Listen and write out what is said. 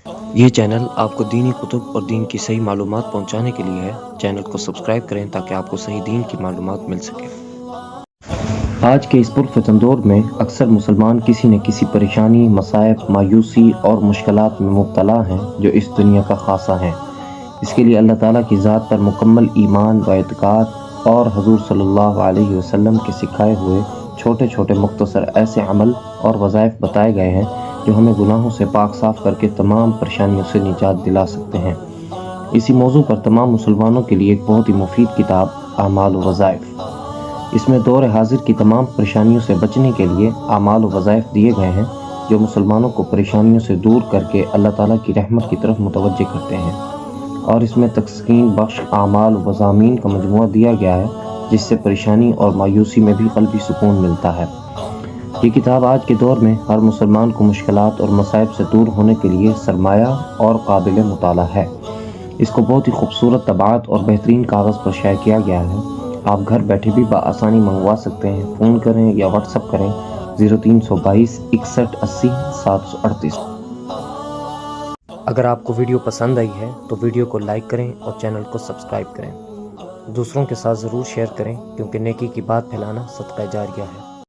یہ چینل آپ کو دینی کتب اور دین کی صحیح معلومات پہنچانے کے لیے ہے۔ چینل کو سبسکرائب کریں تاکہ آپ کو صحیح دین کی معلومات مل سکے۔ آج کے اس پرفتن دور میں اکثر مسلمان کسی نہ کسی پریشانی، مصائب، مایوسی اور مشکلات میں مبتلا ہیں جو اس دنیا کا خاصہ ہیں۔ اس کے لیے اللہ تعالیٰ کی ذات پر مکمل ایمان و اعتقاد اور حضور صلی اللہ علیہ وسلم کے سکھائے ہوئے چھوٹے چھوٹے مختصر ایسے عمل اور وظائف بتائے گئے ہیں جو ہمیں گناہوں سے پاک صاف کر کے تمام پریشانیوں سے نجات دلا سکتے ہیں۔ اسی موضوع پر تمام مسلمانوں کے لیے ایک بہت ہی مفید کتاب اعمال و وظائف۔ اس میں دور حاضر کی تمام پریشانیوں سے بچنے کے لیے اعمال و وظائف دیے گئے ہیں جو مسلمانوں کو پریشانیوں سے دور کر کے اللہ تعالیٰ کی رحمت کی طرف متوجہ کرتے ہیں، اور اس میں تسکین بخش اعمال و مضامین کا مجموعہ دیا گیا ہے جس سے پریشانی اور مایوسی میں بھی قلبی سکون ملتا ہے۔ یہ کتاب آج کے دور میں ہر مسلمان کو مشکلات اور مصائب سے دور ہونے کے لیے سرمایہ اور قابل مطالعہ ہے۔ اس کو بہت ہی خوبصورت طباعت اور بہترین کاغذ پر شائع کیا گیا ہے۔ آپ گھر بیٹھے بھی بآسانی منگوا سکتے ہیں۔ فون کریں یا واٹس ایپ کریں 0322 61 80 738۔ اگر آپ کو ویڈیو پسند آئی ہے تو ویڈیو کو لائک کریں اور چینل کو سبسکرائب کریں۔ دوسروں کے ساتھ ضرور شیئر کریں کیونکہ نیکی کی بات پھیلانا صدقہ جاریہ ہے۔